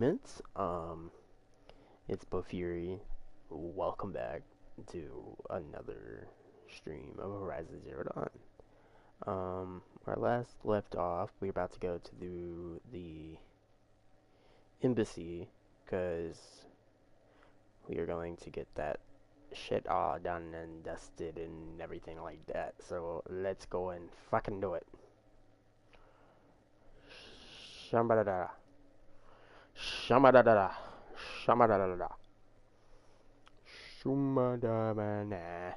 Mints. It's Bofuri. Welcome back to another stream of Horizon Zero Dawn. Where I last left off, we're about to go to the embassy because we are going to get that shit all done and dusted and everything like that. So let's go and fucking do it. Shambadada. Shamadadada. Shamadadada. Shumadabana.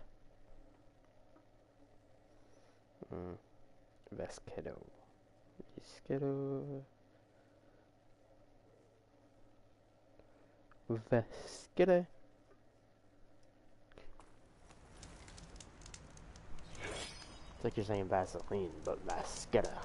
Veskedo. Veskedo. Veskedo. It's like you're saying Vaseline, but Vasquetta.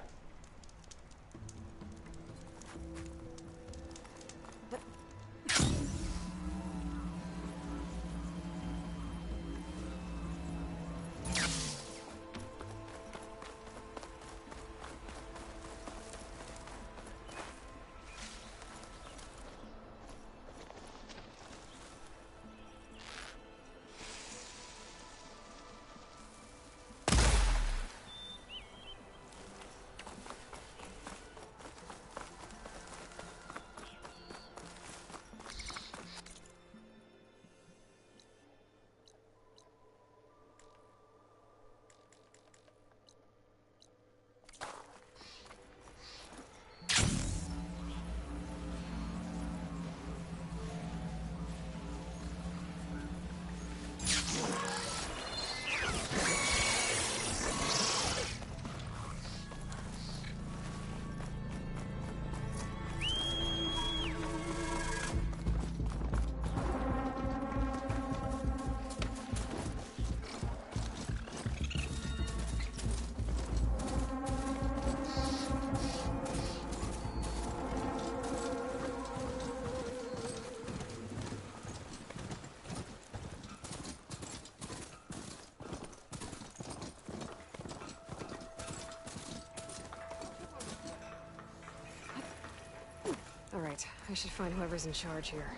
Alright, I should find whoever's in charge here.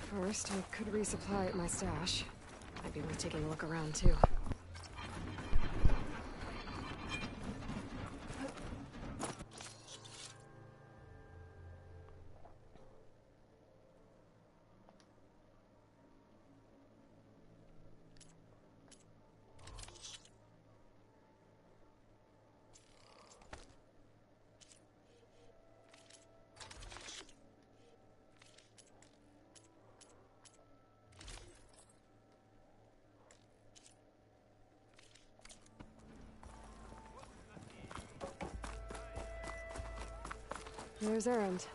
First, I could resupply at my stash. Might be worth taking a look around, too. There's Errand.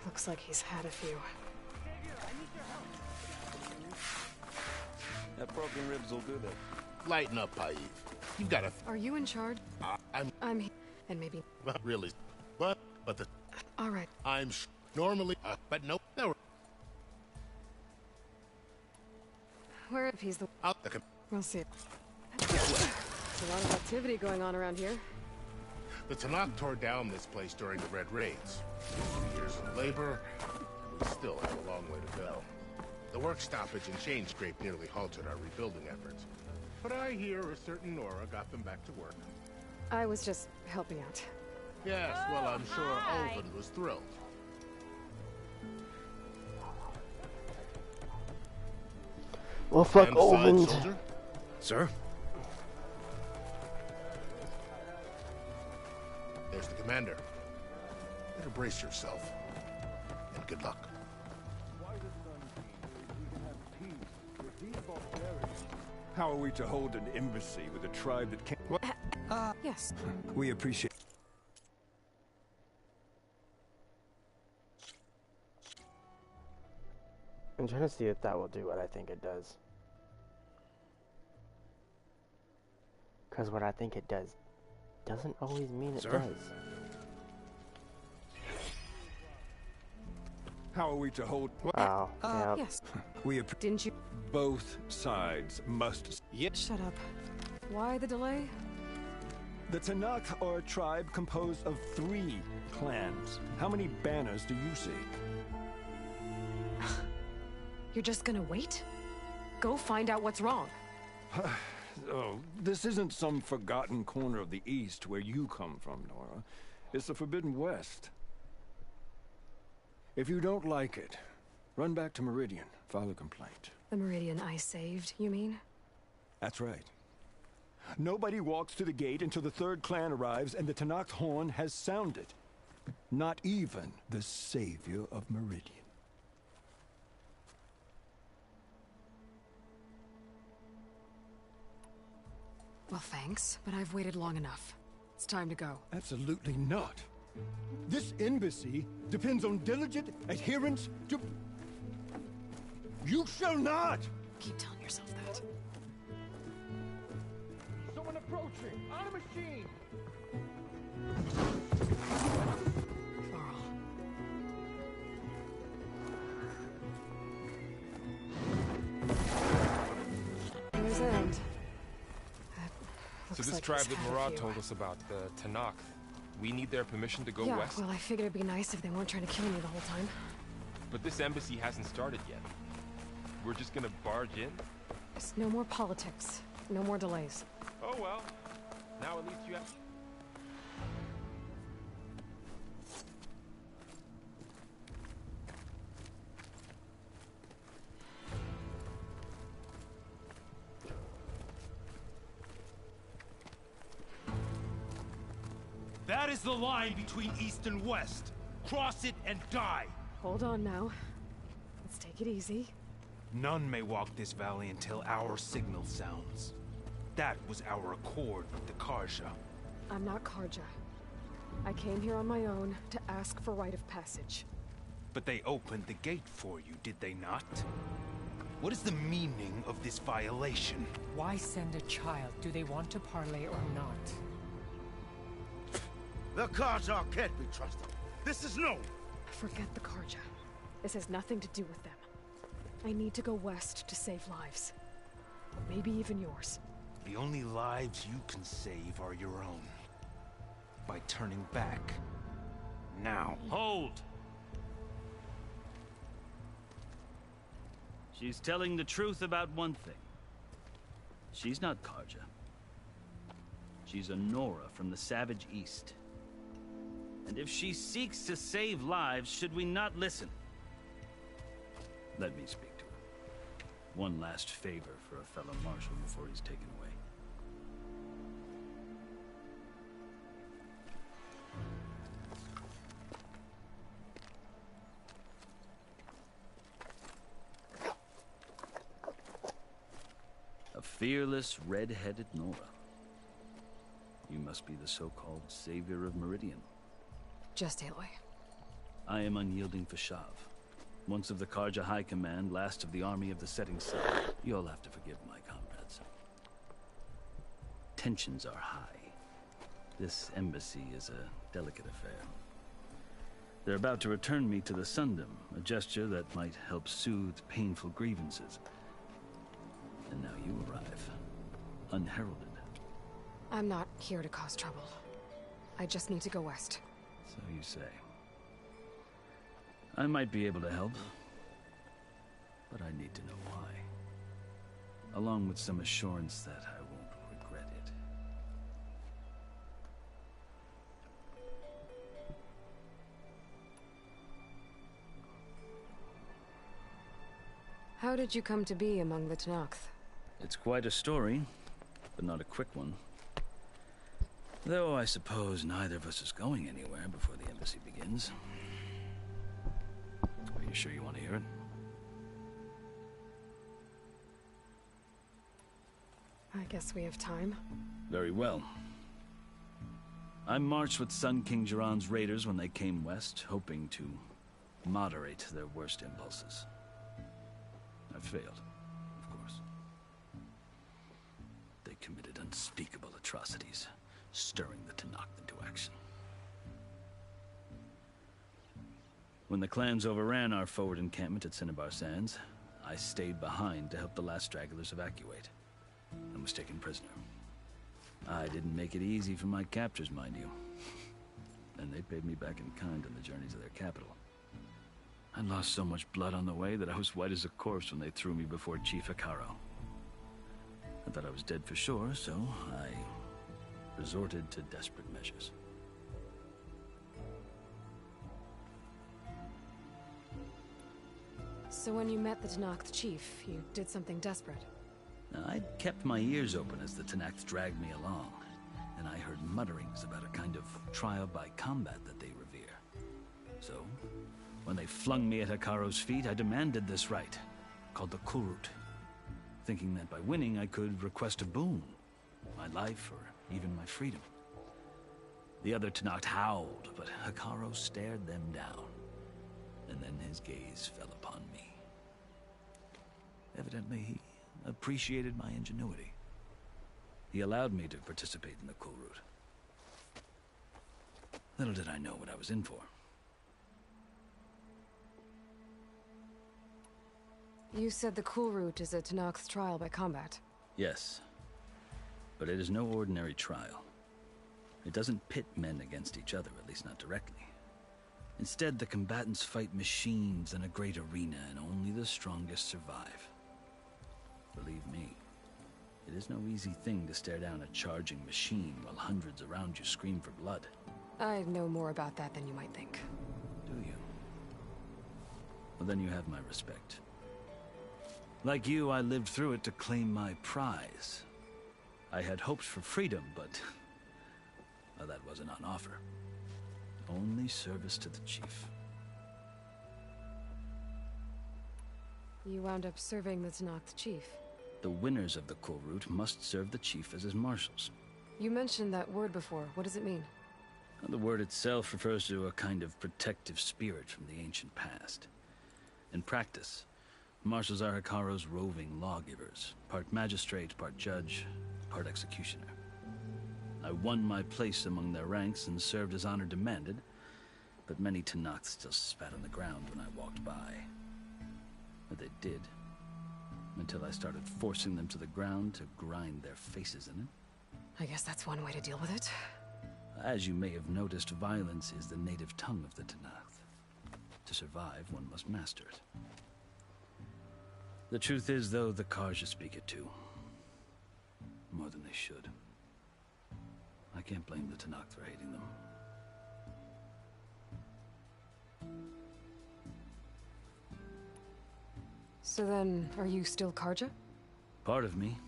Looks like he's had a few. That broken ribs will do that. Lighten up, Paif. You've got a... Are you in charge? I'm here. And maybe... Not really. But the... Alright. Normally... but no. Where if he's the... Out the... We'll see. There's a lot of activity going on around here. The Tanakh tore down this place during the Red Raids. Years of labor, we still have a long way to go. The work stoppage and chain scrape nearly halted our rebuilding efforts. But I hear a certain Nora got them back to work. I was just helping out. Yes, well, I'm sure Olvin was thrilled. Well, fuck Stand aside, Old. soldier. Sir? There's the commander. Better brace yourself. And good luck. How are we to hold an embassy with a tribe that can't... What? Yes. We appreciate... I'm trying to see if that will do what I think it does. Because what I think it does doesn't always mean it does. How are we to hold... Wow. Yep. Yes. Didn't you... Both sides must... Shut up. Why the delay? The Tanakh are a tribe composed of 3 clans. How many banners do you see? You're just gonna wait? Go find out what's wrong. Oh, this isn't some forgotten corner of the East where you come from, Nora. It's the Forbidden West. If you don't like it, run back to Meridian, file a complaint. The Meridian I saved, you mean? That's right. Nobody walks to the gate until the 3rd clan arrives and the Tanakh horn has sounded. Not even the savior of Meridian. Well, thanks, but I've waited long enough. It's time to go. Absolutely not. This embassy depends on diligent adherence to... You shall not! Keep telling yourself that. Someone approaching! On a machine! Carl. Here's End. So this tribe that Murad told us about, the Tanakh, we need their permission to go west? Well, I figured it'd be nice if they weren't trying to kill me the whole time. But this embassy hasn't started yet. We're just gonna barge in? There's no more politics. No more delays. Oh well. Now at least you have... That is the line between East and West. Cross it and die. Hold on now. Let's take it easy. None may walk this valley until our signal sounds. That was our accord with the Karja. I'm not Karja. I came here on my own to ask for rite of passage. But they opened the gate for you, did they not? What is the meaning of this violation? Why send a child? Do they want to parley or not? The Karja can't be trusted. This is no... Forget the Karja. This has nothing to do with them. I need to go west to save lives. Maybe even yours. The only lives you can save are your own. By turning back. Now. Hold! She's telling the truth about one thing. She's not Karja. She's a Nora from the Savage East. And if she seeks to save lives, should we not listen? Let me speak to her. One last favor for a fellow marshal before he's taken away. A fearless, red-headed Nora. You must be the so-called savior of Meridian. Just Aloy. I am unyielding Fashav. Once of the Karja High Command, last of the army of the setting sun. You'll have to forgive my comrades. Tensions are high. This embassy is a delicate affair. They're about to return me to the Sundom, a gesture that might help soothe painful grievances. And now you arrive, unheralded. I'm not here to cause trouble. I just need to go west. So you say. I might be able to help, but I need to know why. Along with some assurance that I won't regret it. How did you come to be among the Tanakh? It's quite a story, but not a quick one. Though I suppose neither of us is going anywhere before the embassy begins. Are you sure you want to hear it? I guess we have time. Very well. I marched with Sun King Jiran's raiders when they came west, hoping to moderate their worst impulses. I failed, of course. They committed unspeakable atrocities, stirring the Tenakth into action. When the clans overran our forward encampment at Cinnabar Sands, I stayed behind to help the last stragglers evacuate, and was taken prisoner. I didn't make it easy for my captors, mind you. And they paid me back in kind on the journey to their capital. I lost so much blood on the way that I was white as a corpse when they threw me before Chief Hekarro. I thought I was dead for sure, so I resorted to desperate measures. So when you met the Tenakth chief, you did something desperate? I'd kept my ears open as the Tenakth dragged me along, and I heard mutterings about a kind of trial by combat that they revere. So, when they flung me at Hekarro's feet, I demanded this right, called the Kulrut, thinking that by winning I could request a boon, my life or even my freedom. The other Tenakth howled, but Hekarro stared them down, and then his gaze fell upon me. Evidently, he appreciated my ingenuity. He allowed me to participate in the Kulrut. Little did I know what I was in for. You said the Kulrut is a Tenakth trial by combat. Yes, but it is no ordinary trial. It doesn't pit men against each other, at least not directly. Instead, the combatants fight machines in a great arena, and only the strongest survive. Believe me, it is no easy thing to stare down a charging machine while hundreds around you scream for blood. I know more about that than you might think. Do you? Well, then you have my respect. Like you, I lived through it to claim my prize. I had hopes for freedom, but well, that wasn't on offer. Only service to the chief. You wound up serving the Tenakth chief. The winners of the Kulrut must serve the chief as his marshals. You mentioned that word before. What does it mean? Well, the word itself refers to a kind of protective spirit from the ancient past. In practice, marshals are Hekarro's roving lawgivers, part magistrate, part judge, part executioner. I won my place among their ranks and served as honor demanded, but many Tenakth still spat on the ground when I walked by. But they did, until I started forcing them to the ground to grind their faces in it. I guess that's one way to deal with it. As you may have noticed, violence is the native tongue of the Tenakth. To survive, one must master it. The truth is, though, the Karja speak it too. More than they should. I can't blame the Tenakth for hating them. So then, are you still Karja? Part of me,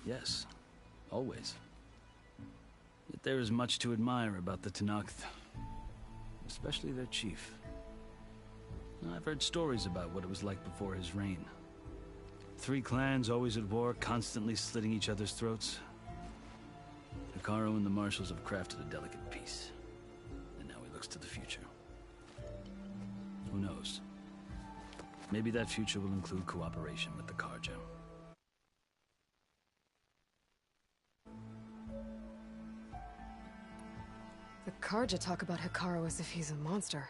yes. Always. Yet there is much to admire about the Tenakth. Especially their chief. I've heard stories about what it was like before his reign. 3 clans always at war, constantly slitting each other's throats. Hekarro and the marshals have crafted a delicate peace. And now he looks to the future. Who knows? Maybe that future will include cooperation with the Karja. The Karja talk about Hekarro as if he's a monster.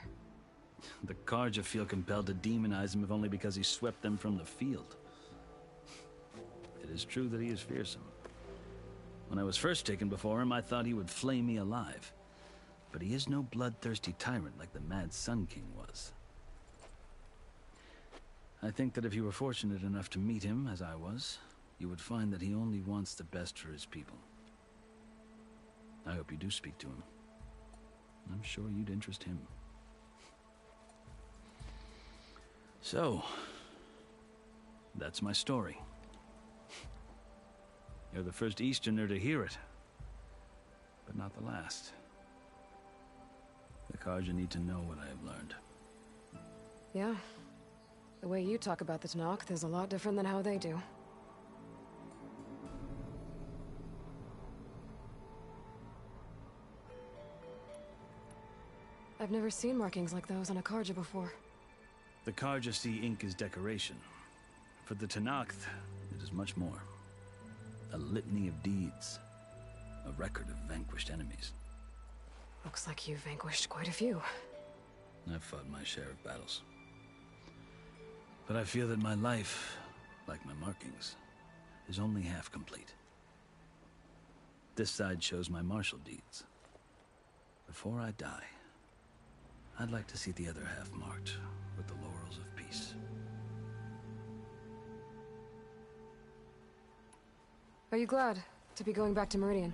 The Karja feel compelled to demonize him if only because he swept them from the field. It is true that he is fearsome. When I was first taken before him, I thought he would flay me alive. But he is no bloodthirsty tyrant like the Mad Sun King was. I think that if you were fortunate enough to meet him, as I was, you would find that he only wants the best for his people. I hope you do speak to him. I'm sure you'd interest him. So, that's my story. You're the first Easterner to hear it, but not the last. The Karja need to know what I have learned. Yeah. The way you talk about the Tenakth is a lot different than how they do. I've never seen markings like those on a Karja before. The Karja see ink as decoration. For the Tenakth, it is much more. A litany of deeds. A record of vanquished enemies. Looks like you've vanquished quite a few. I've fought my share of battles. But I feel that my life, like my markings, is only half complete. This side shows my martial deeds. Before I die, I'd like to see the other half marked with the laurels of peace. Are you glad to be going back to Meridian?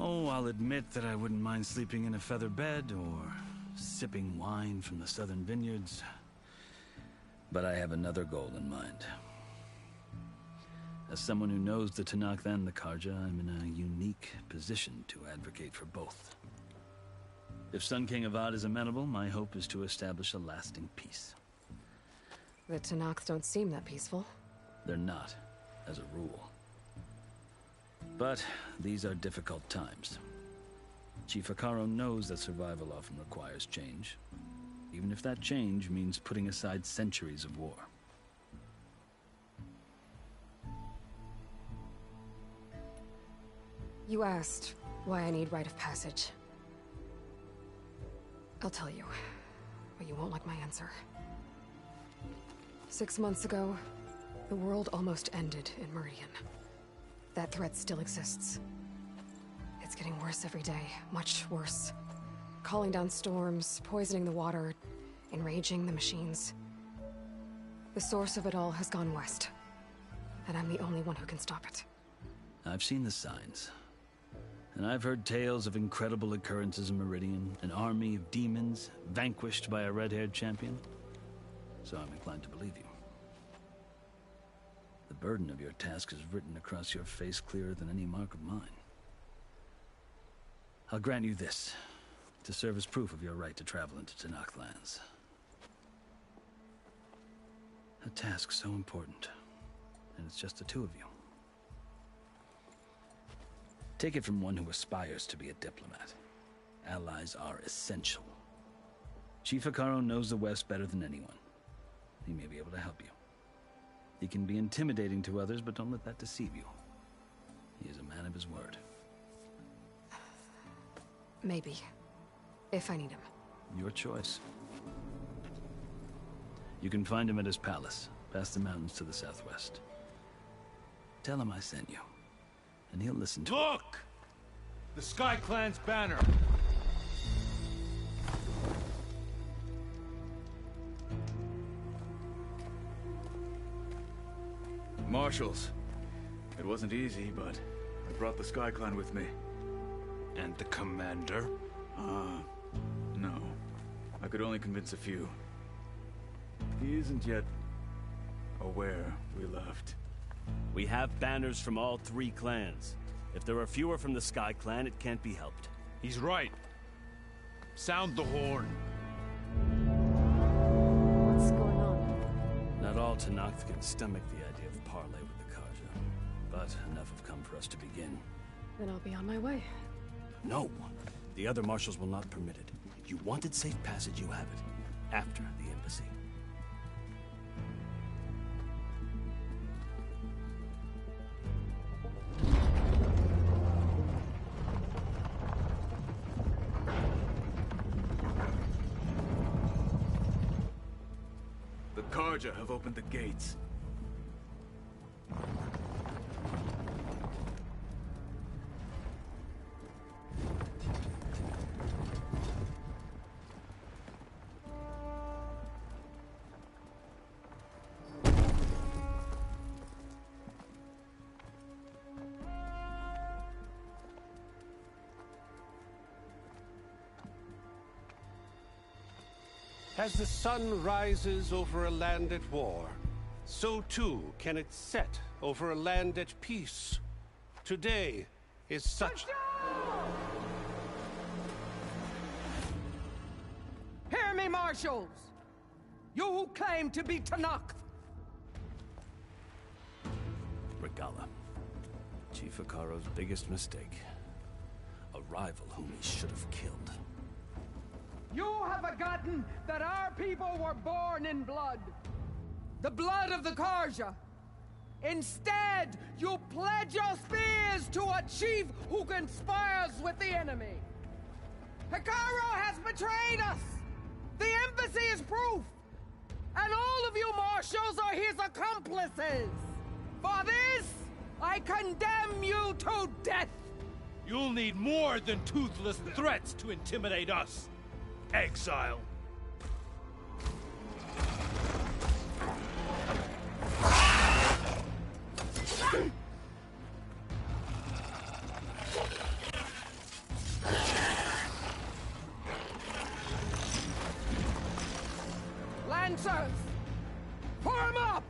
Oh, I'll admit that I wouldn't mind sleeping in a feather bed or sipping wine from the southern vineyards. But I have another goal in mind. As someone who knows the Tenakth and the Karja, I'm in a unique position to advocate for both. If Sun King Avad is amenable, my hope is to establish a lasting peace. The Tenakth don't seem that peaceful. They're not, as a rule. But these are difficult times. Chief Akaro knows that survival often requires change, even if that change means putting aside centuries of war. You asked why I need rite of passage. I'll tell you, but you won't like my answer. 6 months ago, the world almost ended in Meridian. That threat still exists. It's getting worse every day, much worse. Calling down storms, poisoning the water, enraging the machines. The source of it all has gone west, and I'm the only one who can stop it. I've seen the signs. And I've heard tales of incredible occurrences in Meridian, an army of demons vanquished by a red-haired champion. So I'm inclined to believe you. The burden of your task is written across your face clearer than any mark of mine. I'll grant you this, to serve as proof of your right to travel into Tenakth lands. A task so important, and it's just the two of you. Take it from one who aspires to be a diplomat. Allies are essential. Chief Akaro knows the West better than anyone. He may be able to help you. He can be intimidating to others, but don't let that deceive you. He is a man of his word. Maybe. If I need him. Your choice. You can find him at his palace, past the mountains to the southwest. Tell him I sent you, and he'll listen to it. Look! The Sky Clan's banner! Marshals. It wasn't easy, but I brought the Sky Clan with me. And the commander? No. I could only convince a few. He isn't yet aware we left. We have banners from all 3 clans. If there are fewer from the Sky Clan, it can't be helped. He's right. Sound the horn. What's going on? Not all Tenakth can stomach the idea of parley with the Karja, but enough have come for us to begin. Then I'll be on my way. No! The other marshals will not permit it. You wanted safe passage, you have it. After the embassy. The Karja have opened the gates. As the sun rises over a land at war, so too can it set over a land at peace. Today is such... Hear me, marshals! You who claim to be Tenakth! Regala. Chief Akaro's biggest mistake. A rival whom he should have killed. You have forgotten that our people were born in blood. The blood of the Karja. Instead, you pledge your spears to a chief who conspires with the enemy. Hikaru has betrayed us! The embassy is proof! And all of you marshals are his accomplices! For this, I condemn you to death! You'll need more than toothless threats to intimidate us, exile. Lancers! Form up!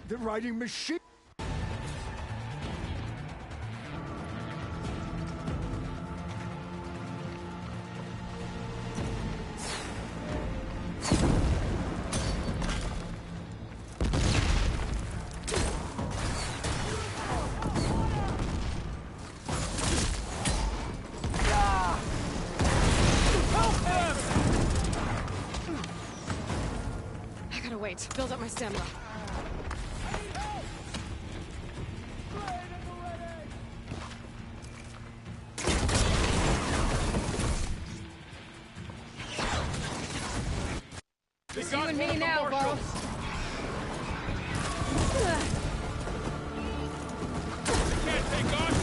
The riding machine! I gotta wait. Build up my stamina. It's you and me now, boss. Can't take us!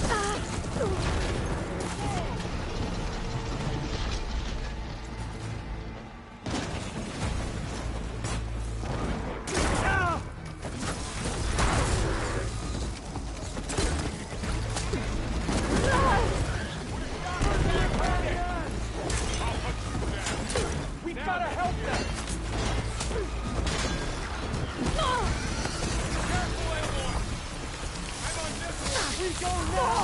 We gotta help them! We go now!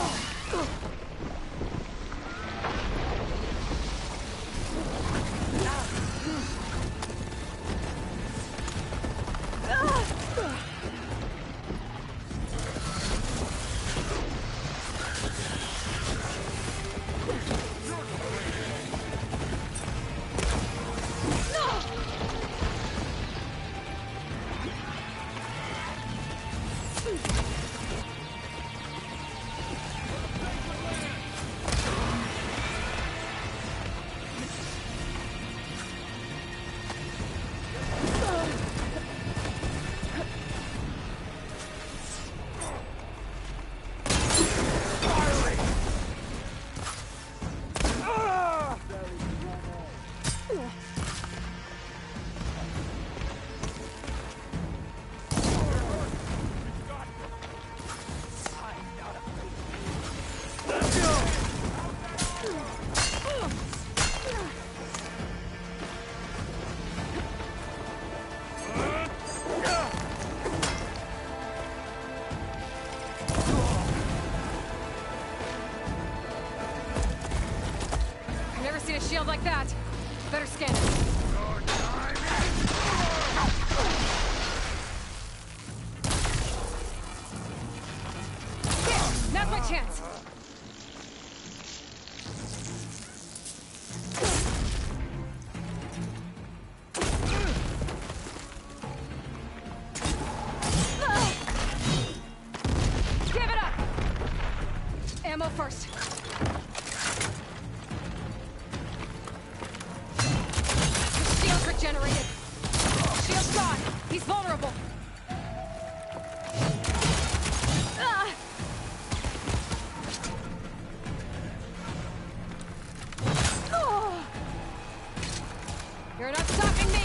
I've never seen a shield like that. Better scan it. There! Now's my chance! Give it up! Ammo first. Shields regenerated. Shield's gone. He's vulnerable. Ah! Oh! You're not stopping me!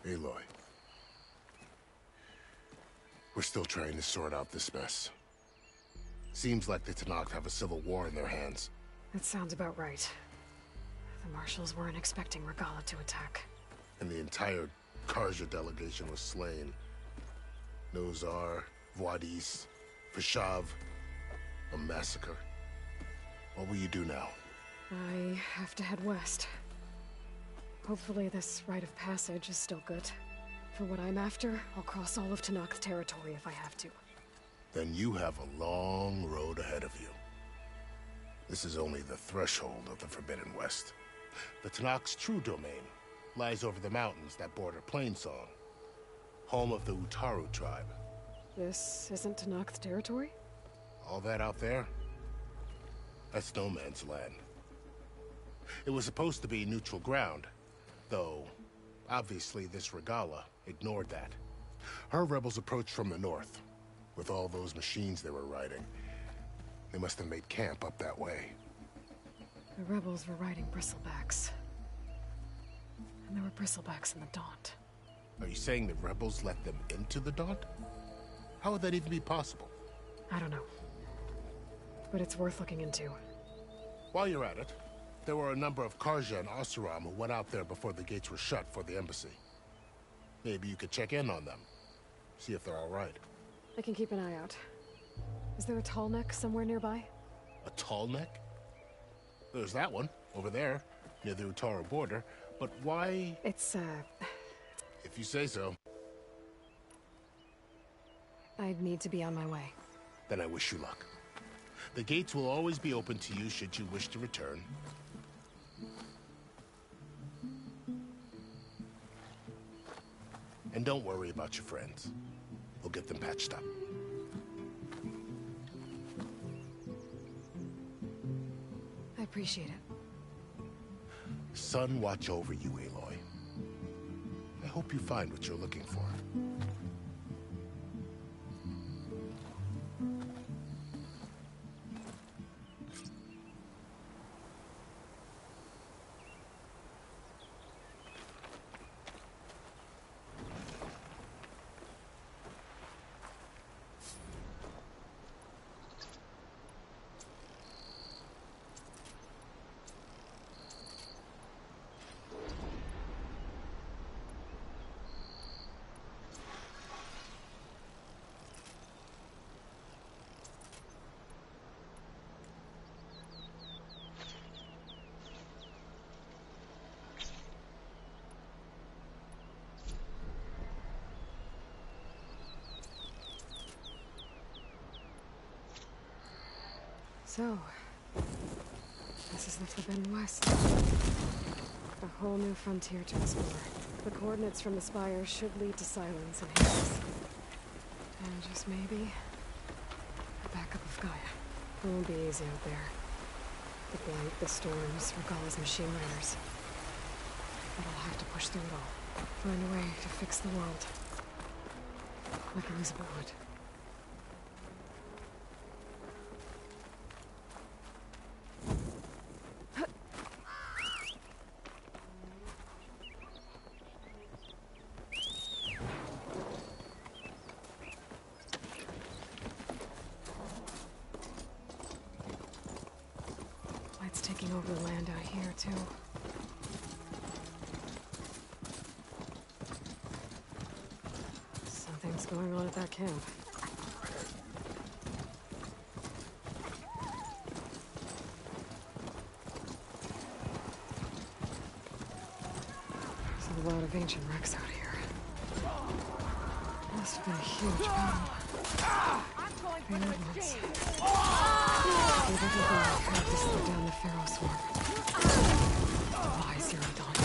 Aloy. We're still trying to sort out this mess. Seems like the Tenakth have a civil war in their hands. That sounds about right. The marshals weren't expecting Regala to attack. And the entire Karja delegation was slain. Nozar, Vuadis, Fashav. A massacre. What will you do now? I have to head west. Hopefully this rite of passage is still good. For what I'm after, I'll cross all of Tenakth territory if I have to. Then you have a long road ahead of you. This is only the threshold of the Forbidden West. The Tenakth's true domain lies over the mountains that border Plainsong, home of the Utaru tribe. This isn't Tenakth territory? All that out there? That's no man's land. It was supposed to be neutral ground, though obviously this Regala ignored that. Her rebels approached from the north. With all those machines they were riding, they must have made camp up that way. The rebels were riding bristlebacks. And there were bristlebacks in the Daunt. Are you saying the rebels let them into the Daunt? How would that even be possible? I don't know. But it's worth looking into. While you're at it, there were a number of Karja and Oseram who went out there before the gates were shut for the embassy. Maybe you could check in on them. See if they're all right. I can keep an eye out. Is there a tall neck somewhere nearby? A tall neck? There's that one, over there, near the Utaru border. But why? It's, If you say so. I'd need to be on my way. Then I wish you luck. The gates will always be open to you should you wish to return. And don't worry about your friends. We'll get them patched up. I appreciate it. Sun watch over you, Aloy. I hope you find what you're looking for. So, this is the Forbidden West. A whole new frontier to explore. The coordinates from the spire should lead to Silence and Hades. And just maybe, a backup of Gaia. It won't be easy out there. The blight, the storms, Regala's machine runners. But I'll have to push through it all. Find a way to fix the world. Like Elizabeth would. Taking over the land out here, too. Something's going on at that camp. There's a lot of ancient wrecks out here. Must have been a huge battle. Very ones. They didn't have to slow down the Pharaoh swarm. Why Zero Dawn?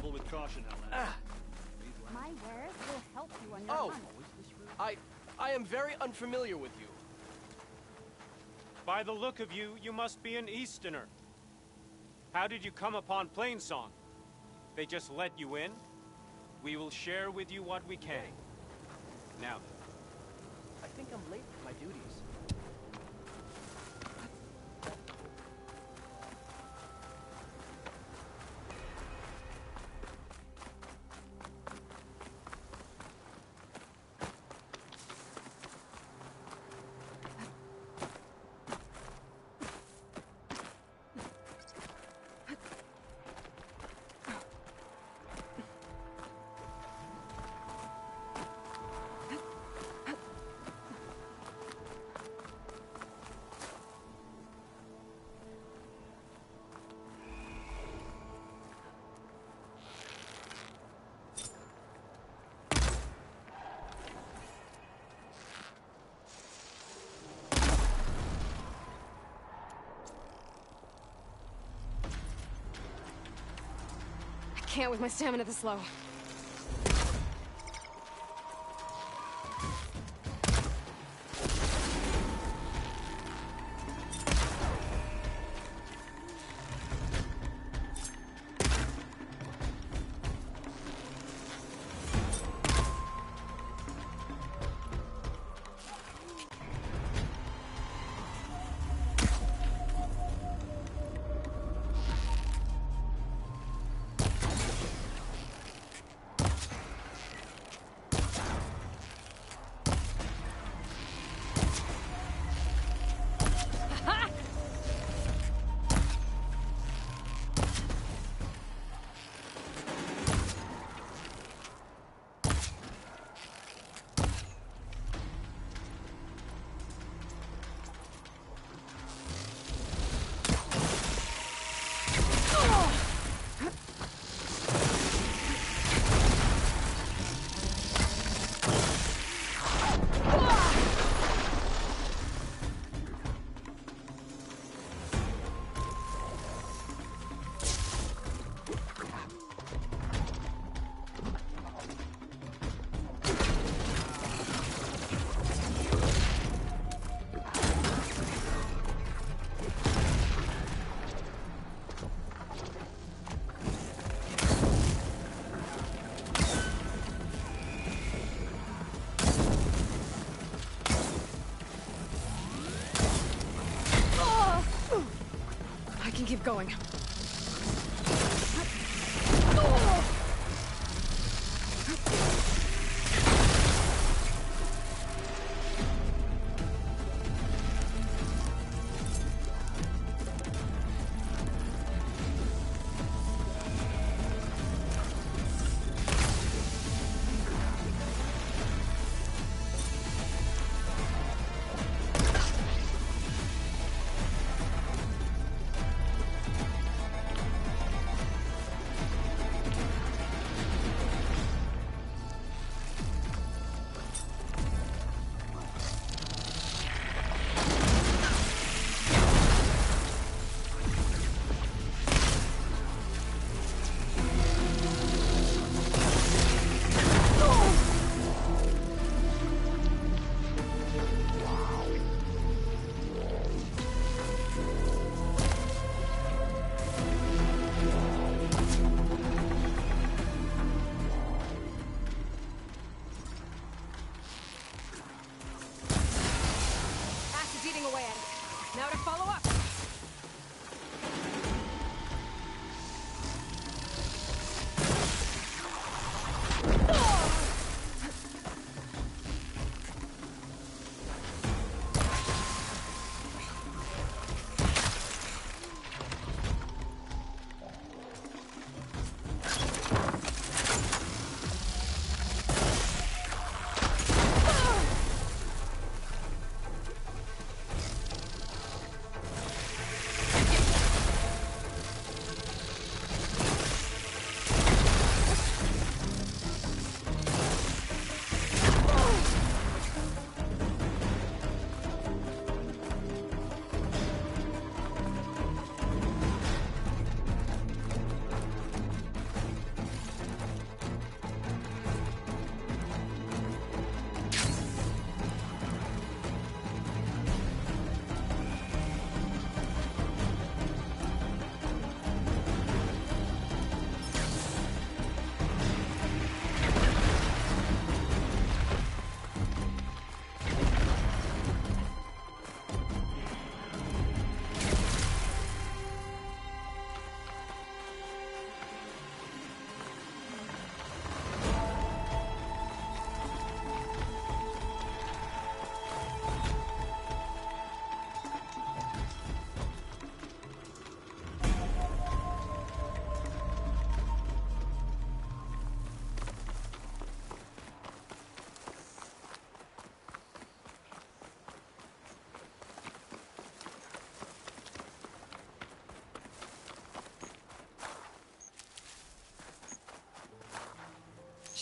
Travel with caution, Outlander. My wares will help you on your hunt. I am very unfamiliar with you. By the look of you, you must be an Easterner. How did you come upon Plainsong? They just let you in? We will share with you what we can. Now then. I think I'm late for my duties. Can't with my stamina this low. Keep going.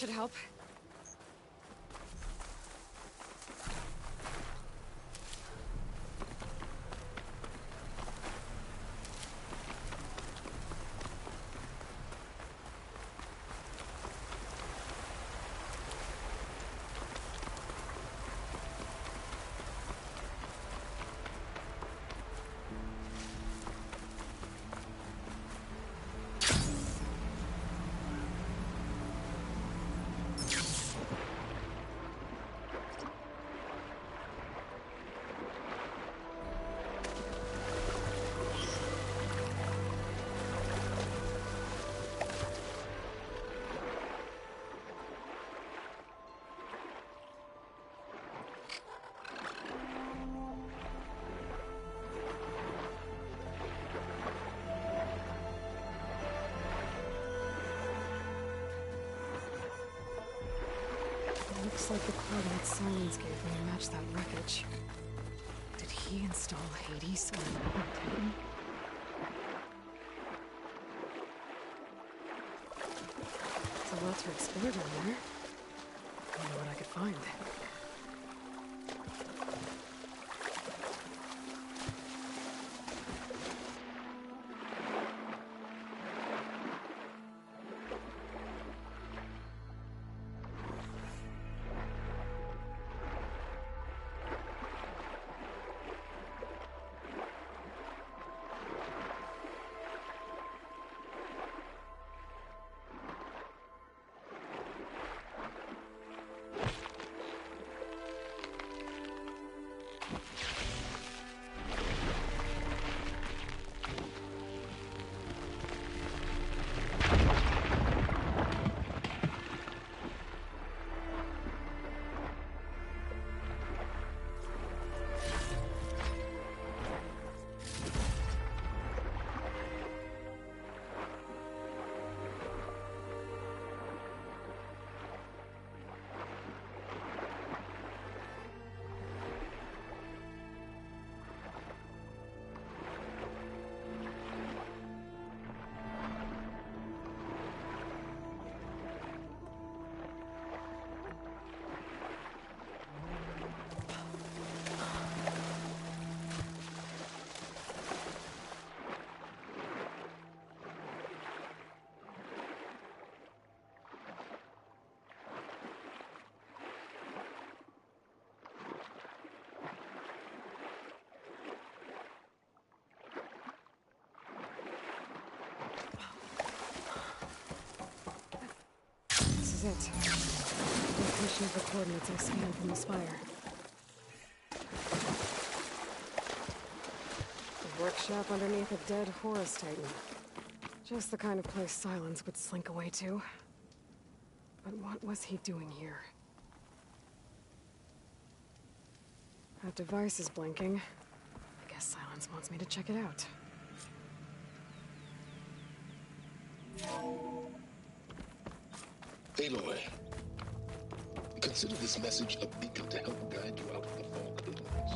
should help. Looks like the coordinates Silence gave me match that wreckage. Did he install Hades on Titan? There's a lot to explore down there. I wonder what I could find. This is it. Location of the coordinates I scanned from the spire. A workshop underneath a dead Horus Titan. Just the kind of place Silence would slink away to. But what was he doing here? That device is blinking. I guess Silence wants me to check it out. Aloy, consider this message a beacon to help guide you out of the fog of ignorance.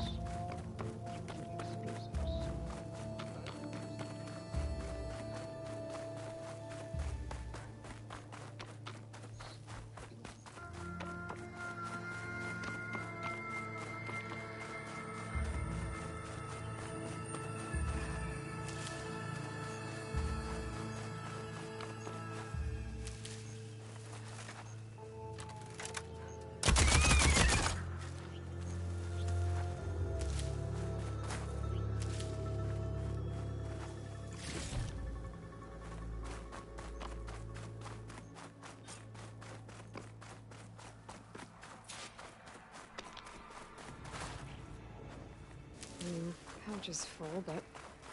Pouch is full, but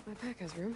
my pack has room.